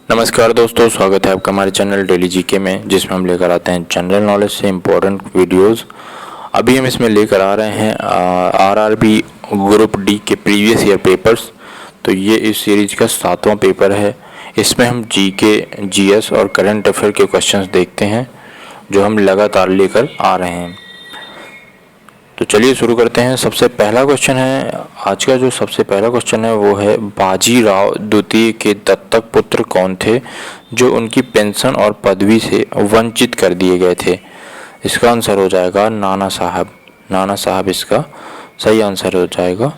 नमस्कार दोस्तों, स्वागत है आपका हमारे चैनल डेली जीके में, जिसमें हम लेकर आते हैं जनरल नॉलेज से इम्पोर्टेंट वीडियोस। अभी हम इसमें लेकर आ रहे हैं आरआरबी ग्रुप डी के प्रीवियस ईयर पेपर्स। तो ये इस सीरीज का 7वां पेपर है। इसमें हम जीके, जीएस और करंट अफेयर के क्वेश्चंस देखते हैं जो हम लगातार लेकर आ रहे हैं। तो चलिए शुरू करते हैं। सबसे पहला क्वेश्चन है, आज का जो सबसे पहला क्वेश्चन है वो है, बाजीराव द्वितीय के दत्तक पुत्र कौन थे जो उनकी पेंशन और पदवी से वंचित कर दिए गए थे? इसका आंसर हो जाएगा नाना साहब। नाना साहब इसका सही आंसर हो जाएगा।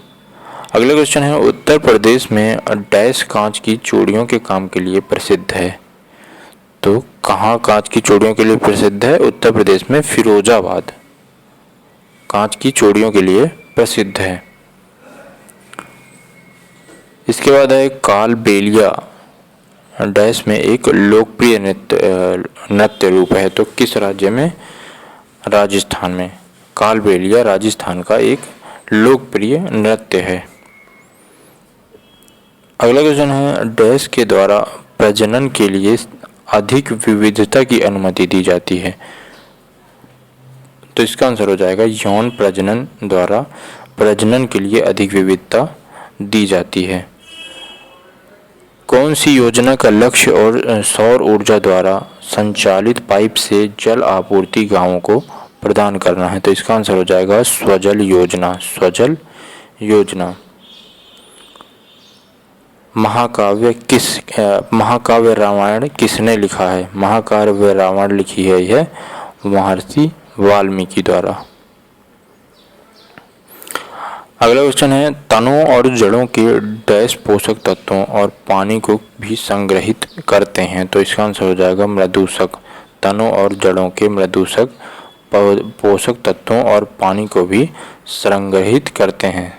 अगला क्वेश्चन है, उत्तर प्रदेश में डैश कांच की चूड़ियों के काम के लिए प्रसिद्ध है। तो कहाँ कांच की चूड़ियों के लिए प्रसिद्ध है? उत्तर प्रदेश में फिरोजाबाद कांच की चूड़ियों के लिए प्रसिद्ध है। इसके बाद है, कालबेलिया डैश में एक लोकप्रिय नृत्य रूप है। तो किस राज्य में? राजस्थान में। कालबेलिया राजस्थान का एक लोकप्रिय नृत्य है। अगला क्वेश्चन है, डैश के द्वारा प्रजनन के लिए अधिक विविधता की अनुमति दी जाती है। तो इसका आंसर हो जाएगा यौन प्रजनन द्वारा प्रजनन के लिए अधिक विविधता दी जाती है। कौन सी योजना का लक्ष्य और सौर ऊर्जा द्वारा संचालित पाइप से जल आपूर्ति गांवों को प्रदान करना है? तो इसका आंसर हो जाएगा स्वजल योजना। स्वजल योजना। महाकाव्य रामायण किसने लिखा है? महाकाव्य रामायण लिखी है यह महर्षि वाल्मीकि द्वारा। अगला क्वेश्चन है, तनों और जड़ों के डैश पोषक तत्वों और पानी को भी संग्रहित करते हैं। तो इसका आंसर हो जाएगा मृदूषक। तनों और जड़ों के मृदूषक पोषक तत्वों और पानी को भी संग्रहित करते हैं।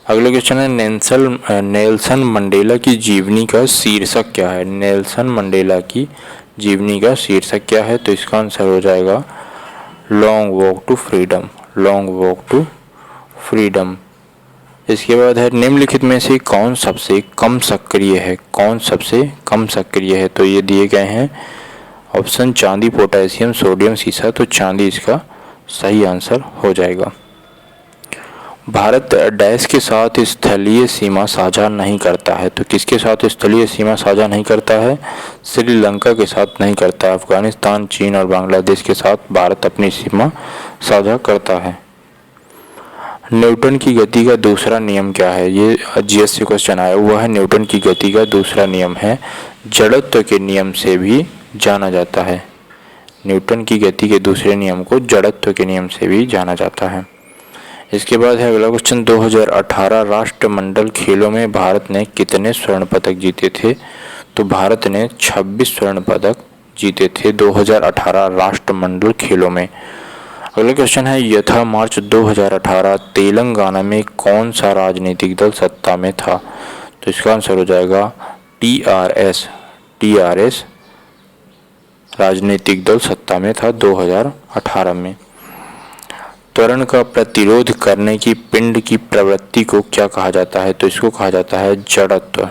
अगला क्वेश्चन है, नेल्सन मंडेला की जीवनी का शीर्षक क्या है? नेल्सन मंडेला की जीवनी का शीर्षक क्या है? तो इसका आंसर हो जाएगा long walk to freedom. Long walk to freedom. इसके बाद है, निम्नलिखित में से कौन सबसे कम सक्रिय है? कौन सबसे कम सक्रिय है? तो ये दिए गए हैं ऑप्शन चांदी, पोटेशियम, सोडियम, सीसा। तो चांदी इसका सही आंसर हो जाएगा। भारत डैश के साथ स्थलीय सीमा साझा नहीं करता है। तो किसके साथ स्थलीय सीमा साझा नहीं करता है? श्रीलंका के साथ नहीं करता है। अफगानिस्तान, चीन और बांग्लादेश के साथ भारत अपनी सीमा साझा करता है। न्यूटन की गति का दूसरा नियम क्या है? ये जीएस से क्वेश्चन आया हुआ है। न्यूटन की गति का दूसरा नियम है, जड़त्व के नियम से भी जाना जाता है। न्यूटन की गति के दूसरे नियम को जड़त्व के नियम से भी जाना जाता है। इसके बाद है अगला क्वेश्चन, 2018 राष्ट्रमंडल खेलों में भारत ने कितने स्वर्ण पदक जीते थे? तो भारत ने 26 स्वर्ण पदक जीते थे 2018 राष्ट्रमंडल खेलों में। अगला क्वेश्चन है, यथा मार्च 2018 तेलंगाना में कौन सा राजनीतिक दल सत्ता में था? तो इसका आंसर हो जाएगा टीआरएस। टीआरएस राजनीतिक दल सत्ता में था 2018 में। त्वरण का प्रतिरोध करने की पिंड की प्रवृत्ति को क्या कहा जाता है? तो इसको कहा जाता है जड़त्व।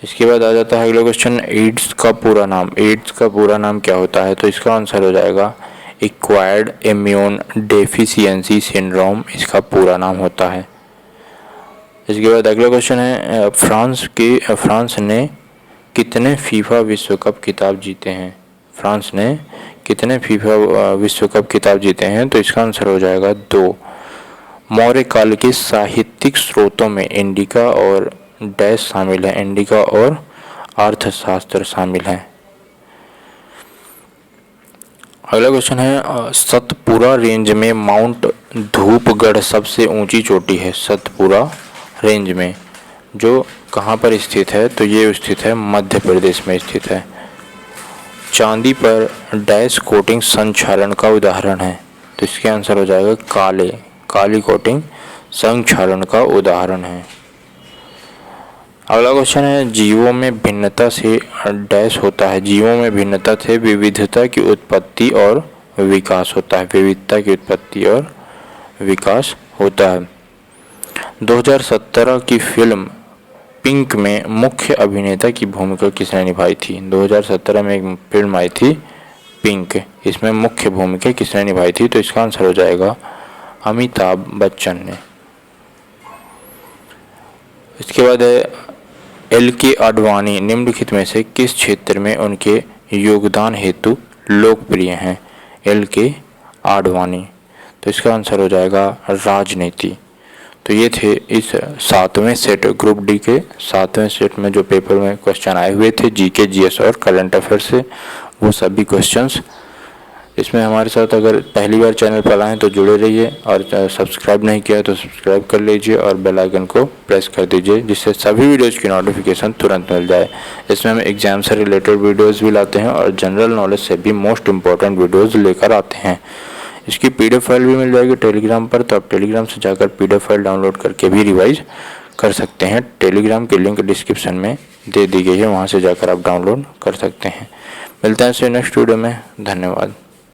इसके बाद आ जाता है अगला क्वेश्चन, एड्स का पूरा नाम। एड्स का पूरा नाम क्या होता है? तो इसका आंसर हो जाएगा एक्वायर्ड इम्यून डेफिशिएंसी सिंड्रोम इसका पूरा नाम होता है। इसके बाद अगला क्वेश्चन है, फ्रांस ने कितने फीफा विश्व कप खिताब जीते हैं? फ्रांस ने कितने फीफा विश्व कप खिताब जीते हैं? तो इसका आंसर हो जाएगा 2। मौर्य काल के साहित्यिक स्रोतों में इंडिका और डैश शामिल है। इंडिका और अर्थशास्त्र शामिल है। अगला क्वेश्चन है, सतपुरा रेंज में माउंट धूपगढ़ सबसे ऊंची चोटी है। सतपुरा रेंज में जो कहाँ पर स्थित है? तो ये स्थित है मध्य प्रदेश में स्थित है। चांदी पर डैश कोटिंग संक्षारण का उदाहरण है। तो इसके आंसर हो जाएगा काली कोटिंग संक्षारण का उदाहरण है। अगला क्वेश्चन है, जीवों में भिन्नता से डैश होता है। जीवों में भिन्नता से विविधता की उत्पत्ति और विकास होता है। विविधता की उत्पत्ति और विकास होता है। 2017 की फिल्म पिंक में मुख्य अभिनेता की भूमिका किसने निभाई थी? 2017 में एक फिल्म आई थी पिंक, इसमें मुख्य भूमिका किसने निभाई थी? तो इसका आंसर हो जाएगा अमिताभ बच्चन ने। इसके बाद है एल.के. आडवाणी निम्नलिखित में से किस क्षेत्र में उनके योगदान हेतु लोकप्रिय हैं? एल.के. आडवाणी, तो इसका आंसर हो जाएगा राजनीति। तो ये थे इस 7वें सेट ग्रुप डी के 7वें सेट में जो पेपर में क्वेश्चन आए हुए थे जीके, जीएस और करंट अफेयर से, वो सभी क्वेश्चंस। इसमें हमारे साथ अगर पहली बार चैनल पर आए तो जुड़े रहिए, और सब्सक्राइब नहीं किया तो सब्सक्राइब कर लीजिए और बेल आइकन को प्रेस कर दीजिए, जिससे सभी वीडियोज़ की नोटिफिकेशन तुरंत मिल जाए। इसमें हम एग्जाम से रिलेटेड वीडियोज़ भी लाते हैं और जनरल नॉलेज से भी मोस्ट इंपॉर्टेंट वीडियोज़ लेकर आते हैं। इसकी PDF फाइल भी मिल जाएगी टेलीग्राम पर, तो आप टेलीग्राम से जाकर PDF फाइल डाउनलोड करके भी रिवाइज कर सकते हैं। टेलीग्राम की लिंक डिस्क्रिप्शन में दे दी गई है, वहाँ से जाकर आप डाउनलोड कर सकते हैं। मिलते हैं नेक्स्ट वीडियो में। धन्यवाद।